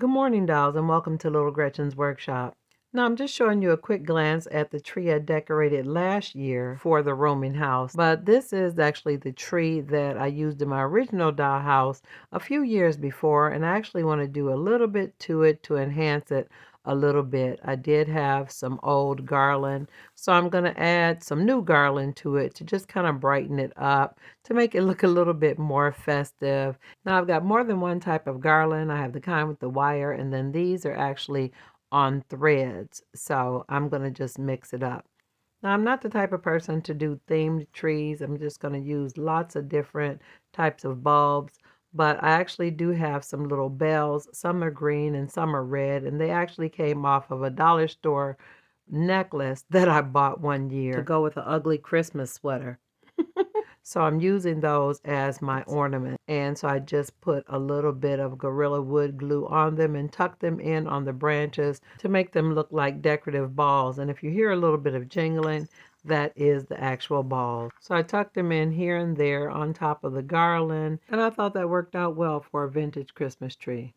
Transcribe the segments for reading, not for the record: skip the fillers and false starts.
Good morning, dolls, and welcome to Little Gretchen's workshop. Now, I'm just showing you a quick glance at the tree I decorated last year for the rooming house. But this is actually the tree that I used in my original dollhouse a few years before, and I actually want to do a little bit to it to enhance it a little bit. I did have some old garland, so I'm going to add some new garland to it to just kind of brighten it up, to make it look a little bit more festive. Now I've got more than one type of garland. I have the kind with the wire, and then these are actually on threads. So I'm going to just mix it up. Now I'm not the type of person to do themed trees. I'm just going to use lots of different types of bulbs. But I actually do have some little bells. Some are green and some are red. And they actually came off of a dollar store necklace that I bought one year to go with an ugly Christmas sweater. So I'm using those as my ornament. And so I just put a little bit of Gorilla Wood glue on them and tuck them in on the branches to make them look like decorative balls. And if you hear a little bit of jingling, that is the actual balls. So I tucked them in here and there on top of the garland, and I thought that worked out well for a vintage Christmas tree.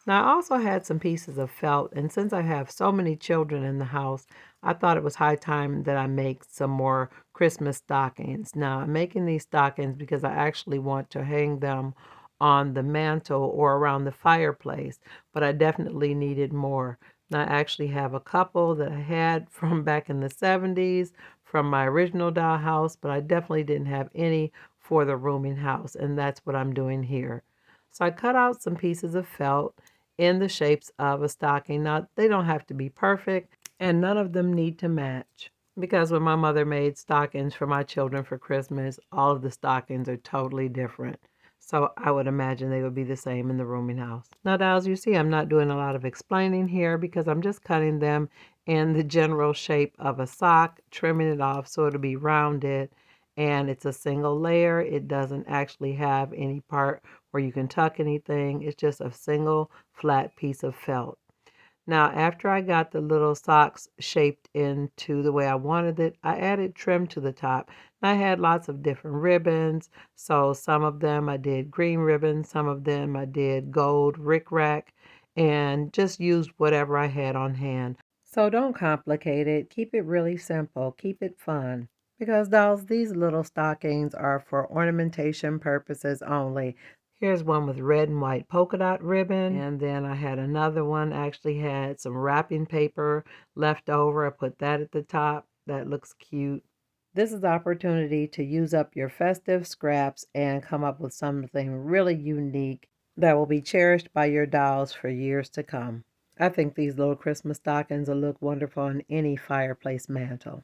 Now, I also had some pieces of felt, and since I have so many children in the house, I thought it was high time that I make some more Christmas stockings. Now, I'm making these stockings because I actually want to hang them on the mantle or around the fireplace, but I definitely needed more. Now, I actually have a couple that I had from back in the 70s from my original dollhouse, but I definitely didn't have any for the rooming house, and that's what I'm doing here. So I cut out some pieces of felt in the shapes of a stocking. Now, they don't have to be perfect, and none of them need to match. Because when my mother made stockings for my children for Christmas, all of the stockings are totally different. So I would imagine they would be the same in the rooming house. Now, as you see, I'm not doing a lot of explaining here because I'm just cutting them in the general shape of a sock, trimming it off so it'll be rounded. And it's a single layer. It doesn't actually have any part where you can tuck anything. It's just a single flat piece of felt. Now, after I got the little socks shaped into the way I wanted it, I added trim to the top. And I had lots of different ribbons. So some of them I did green ribbons, some of them I did gold rickrack, and just used whatever I had on hand. So don't complicate it. Keep it really simple. Keep it fun. Because dolls, these little stockings are for ornamentation purposes only. Here's one with red and white polka dot ribbon. And then I had another one, actually had some wrapping paper left over. I put that at the top. That looks cute. This is the opportunity to use up your festive scraps and come up with something really unique that will be cherished by your dolls for years to come. I think these little Christmas stockings will look wonderful on any fireplace mantle.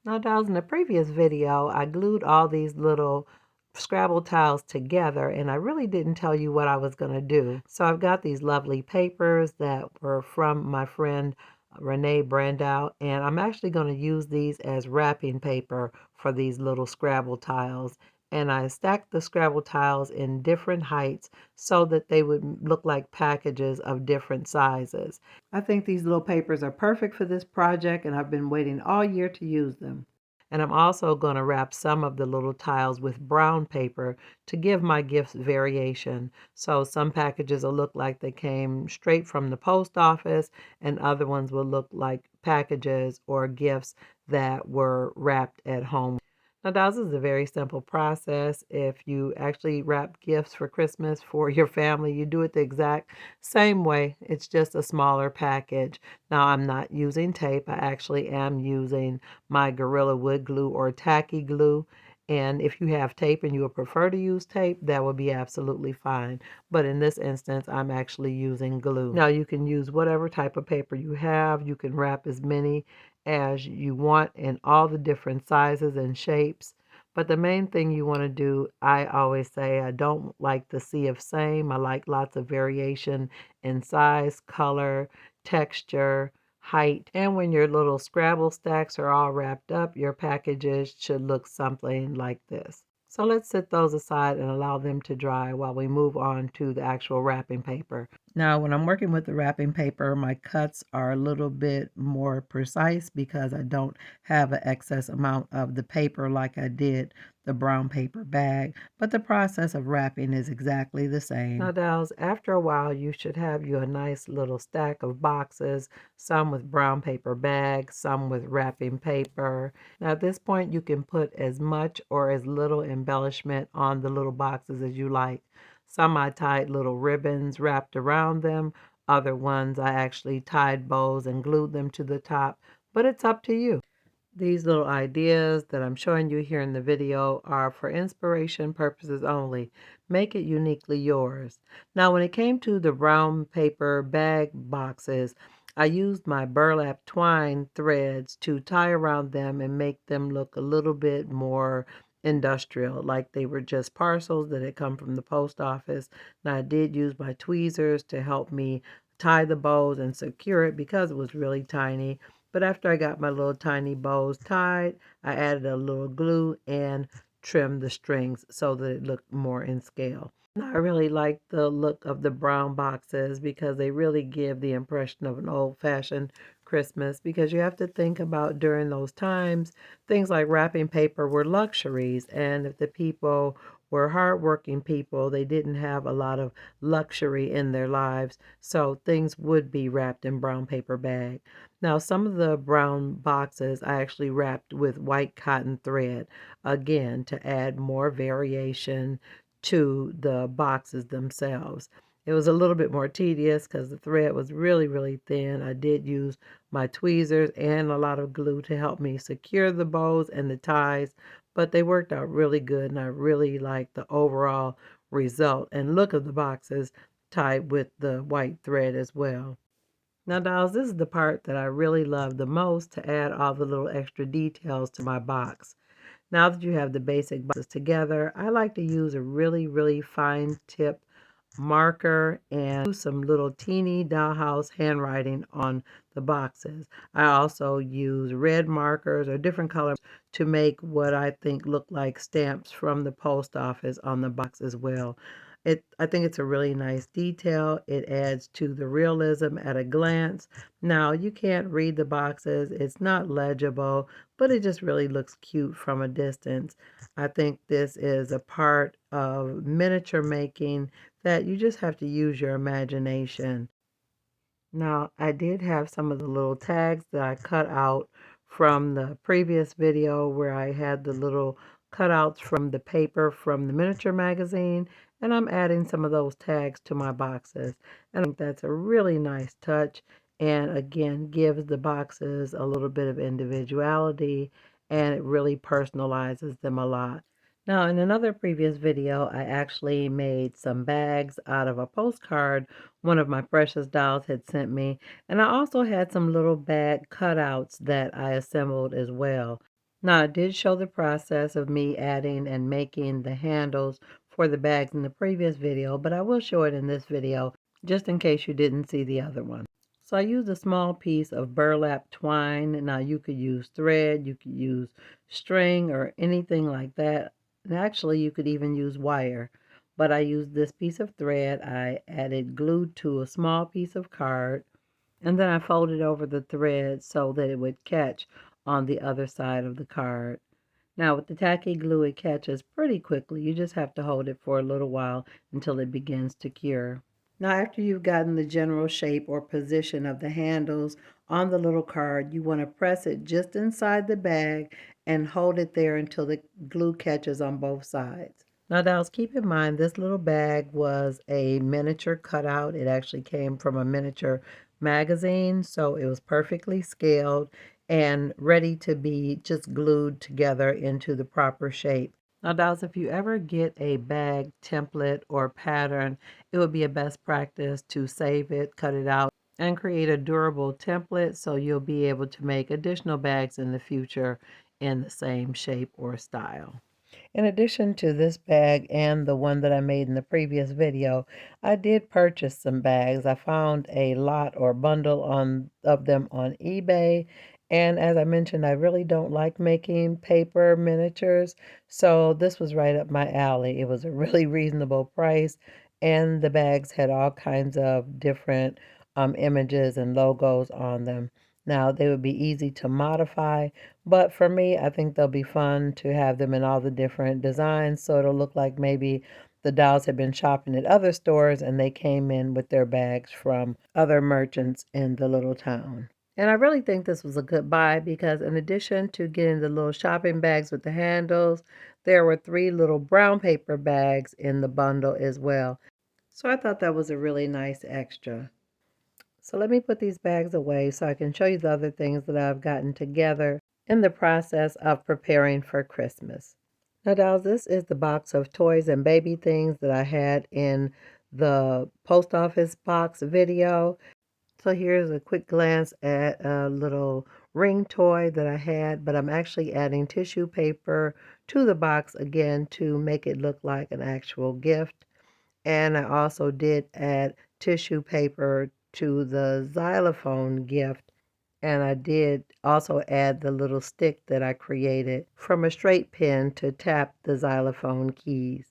Now, dolls, in the previous video, I glued all these little Scrabble tiles together, and I really didn't tell you what I was going to do. So I've got these lovely papers that were from my friend Renee Brandow, and I'm actually going to use these as wrapping paper for these little Scrabble tiles. And I stacked the Scrabble tiles in different heights so that they would look like packages of different sizes. I think these little papers are perfect for this project, and I've been waiting all year to use them. And I'm also going to wrap some of the little tiles with brown paper to give my gifts variation. So some packages will look like they came straight from the post office, and other ones will look like packages or gifts that were wrapped at home. Now, this is a very simple process. If you actually wrap gifts for Christmas for your family, you do it the exact same way. It's just a smaller package. Now, I'm not using tape. I actually am using my Gorilla Wood glue or Tacky Glue. And if you have tape and you would prefer to use tape, that would be absolutely fine. But in this instance, I'm actually using glue. Now, you can use whatever type of paper you have. You can wrap as many as you want in all the different sizes and shapes. But the main thing you want to do, I always say, I don't like the sea of same. I like lots of variation in size, color, texture, height. And when your little Scrabble stacks are all wrapped up, your packages should look something like this. So let's set those aside and allow them to dry while we move on to the actual wrapping paper. Now, when I'm working with the wrapping paper, my cuts are a little bit more precise because I don't have an excess amount of the paper like I did the brown paper bag, but the process of wrapping is exactly the same. Now, dolls, after a while, you should have you a nice little stack of boxes, some with brown paper bags, some with wrapping paper. Now, at this point, you can put as much or as little embellishment on the little boxes as you like. Some I tied little ribbons wrapped around them. Other ones I actually tied bows and glued them to the top, but it's up to you. These little ideas that I'm showing you here in the video are for inspiration purposes only. Make it uniquely yours. Now, when it came to the brown paper bag boxes, I used my burlap twine threads to tie around them and make them look a little bit more industrial, like they were just parcels that had come from the post office. Now, I did use my tweezers to help me tie the bows and secure it because it was really tiny. But after I got my little tiny bows tied, I added a little glue and trimmed the strings so that it looked more in scale. Now, I really like the look of the brown boxes because they really give the impression of an old-fashioned Christmas, because you have to think about during those times, things like wrapping paper were luxuries, and if the people were hardworking people, they didn't have a lot of luxury in their lives, so things would be wrapped in brown paper bag. Now, some of the brown boxes I actually wrapped with white cotton thread, again, to add more variation to the boxes themselves. It was a little bit more tedious because the thread was really, really thin. I did use my tweezers and a lot of glue to help me secure the bows and the ties, but they worked out really good, and I really liked the overall result and look of the boxes tied with the white thread as well. Now, dolls, this is the part that I really love the most, to add all the little extra details to my box. Now that you have the basic boxes together, I like to use a really, really fine tip marker and do some little teeny dollhouse handwriting on the boxes. I also use red markers or different colors to make what I think look like stamps from the post office on the box as well. I think it's a really nice detail. It adds to the realism at a glance. Now, you can't read the boxes. It's not legible, but it just really looks cute from a distance. I think this is a part of miniature making that you just have to use your imagination. Now, I did have some of the little tags that I cut out from the previous video where I had the little cutouts from the paper from the miniature magazine, and I'm adding some of those tags to my boxes. And I think that's a really nice touch, and again, gives the boxes a little bit of individuality, and it really personalizes them a lot. Now, in another previous video, I actually made some bags out of a postcard one of my precious dolls had sent me, and I also had some little bag cutouts that I assembled as well. Now, I did show the process of me adding and making the handles for the bags in the previous video, but I will show it in this video just in case you didn't see the other one. So I used a small piece of burlap twine. Now, you could use thread, you could use string or anything like that. And actually, you could even use wire. But I used this piece of thread. I added glue to a small piece of card, and then I folded over the thread so that it would catch on the other side of the card. Now, with the tacky glue, it catches pretty quickly. You just have to hold it for a little while until it begins to cure. Now, after you've gotten the general shape or position of the handles on the little card, you want to press it just inside the bag and hold it there until the glue catches on both sides. Now, dolls, keep in mind this little bag was a miniature cutout. It actually came from a miniature magazine, so it was perfectly scaled and ready to be just glued together into the proper shape. Now, dolls, if you ever get a bag template or pattern, it would be a best practice to save it, cut it out, and create a durable template so you'll be able to make additional bags in the future in the same shape or style. In addition to this bag and the one that I made in the previous video, I did purchase some bags. I found a lot or bundle of them on eBay. And as I mentioned, I really don't like making paper miniatures, so this was right up my alley. It was a really reasonable price, and the bags had all kinds of different images and logos on them. Now, they would be easy to modify, but for me, I think they'll be fun to have them in all the different designs, so it'll look like maybe the dolls had been shopping at other stores and they came in with their bags from other merchants in the little town. And I really think this was a good buy because in addition to getting the little shopping bags with the handles, there were 3 little brown paper bags in the bundle as well. So I thought that was a really nice extra. So let me put these bags away so I can show you the other things that I've gotten together in the process of preparing for Christmas. Now, dolls, this is the box of toys and baby things that I had in the post office box video. So here's a quick glance at a little ring toy that I had, but I'm actually adding tissue paper to the box again to make it look like an actual gift. And I also did add tissue paper to the xylophone gift. And I did also add the little stick that I created from a straight pin to tap the xylophone keys.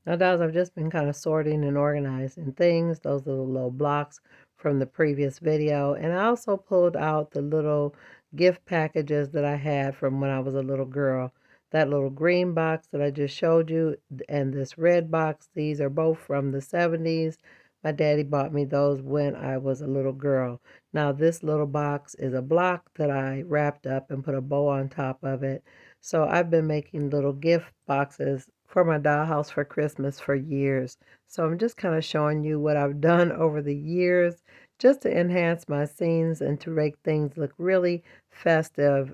Now, dolls, I've just been kind of sorting and organizing things. Those are the little blocks from the previous video. And I also pulled out the little gift packages that I had from when I was a little girl. That little green box that I just showed you and this red box, these are both from the 70s. My daddy bought me those when I was a little girl. Now, this little box is a block that I wrapped up and put a bow on top of it. So I've been making little gift boxes for my dollhouse for Christmas for years. So I'm just kind of showing you what I've done over the years just to enhance my scenes and to make things look really festive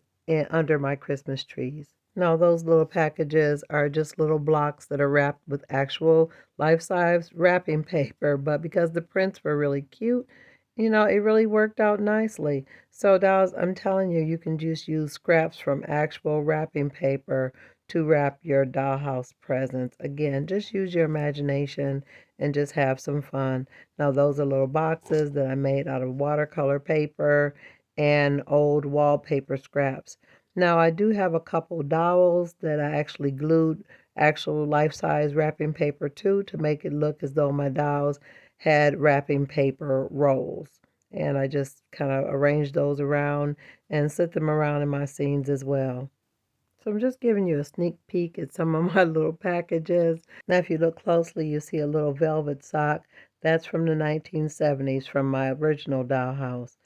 under my Christmas trees. Now, those little packages are just little blocks that are wrapped with actual life-size wrapping paper, but because the prints were really cute, it really worked out nicely. So, dolls, I'm telling you, you can just use scraps from actual wrapping paper to wrap your dollhouse presents. Again, just use your imagination and just have some fun. Now, those are little boxes that I made out of watercolor paper and old wallpaper scraps. Now, I do have a couple dowels that I actually glued actual life-size wrapping paper to make it look as though my dowels had wrapping paper rolls. And I just kind of arranged those around and set them around in my scenes as well. So I'm just giving you a sneak peek at some of my little packages. Now, if you look closely, you see a little velvet sock. That's from the 1970s from my original dollhouse.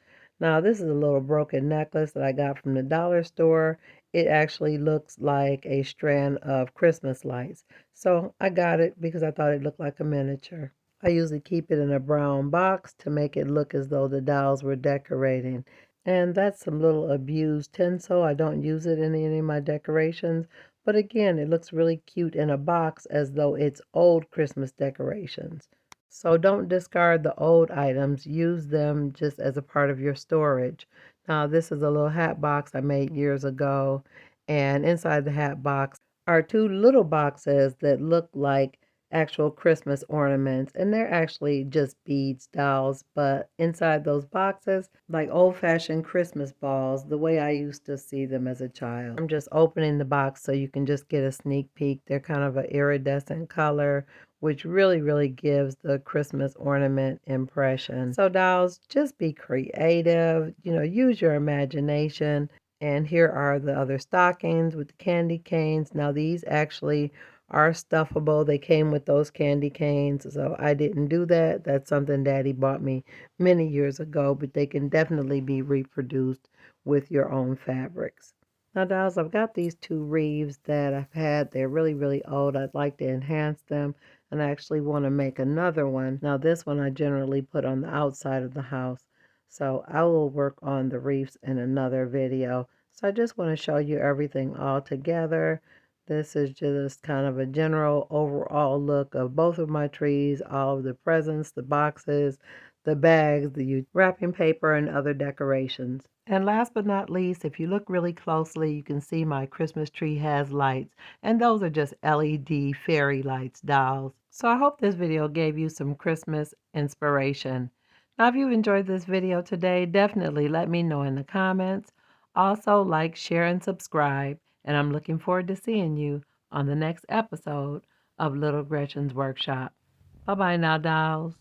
Now, this is a little broken necklace that I got from the dollar store. It actually looks like a strand of Christmas lights. So I got it because I thought it looked like a miniature. I usually keep it in a brown box to make it look as though the dolls were decorating. And that's some little abused tinsel. I don't use it in any of my decorations. But again, it looks really cute in a box as though it's old Christmas decorations. So don't discard the old items. Use them just as a part of your storage. Now, this is a little hat box I made years ago. And inside the hat box are 2 little boxes that look like actual Christmas ornaments, and they're actually just beads dolls, but inside those boxes, like old-fashioned Christmas balls, the way I used to see them as a child. I'm just opening the box so you can just get a sneak peek. They're kind of an iridescent color, which really gives the Christmas ornament impression. So dolls, just be creative, use your imagination. And here are the other stockings with the candy canes. Now these actually are stuffable. They came with those candy canes, so I didn't do that. That's something Daddy bought me many years ago, but they can definitely be reproduced with your own fabrics. Now, dolls, I've got these 2 wreaths that I've had. They're really old. I'd like to enhance them, and I actually want to make another one. Now, this one I generally put on the outside of the house, so I will work on the wreaths in another video. So I just want to show you everything all together. This is just kind of a general overall look of both of my trees, all of the presents, the boxes, the bags, the wrapping paper, and other decorations. And last but not least, if you look really closely, you can see my Christmas tree has lights, and those are just LED fairy lights dolls. So I hope this video gave you some Christmas inspiration. Now, if you enjoyed this video today, definitely let me know in the comments. Also, like, share, and subscribe. And I'm looking forward to seeing you on the next episode of Little Gretchen's Workshop. Bye-bye now, dolls.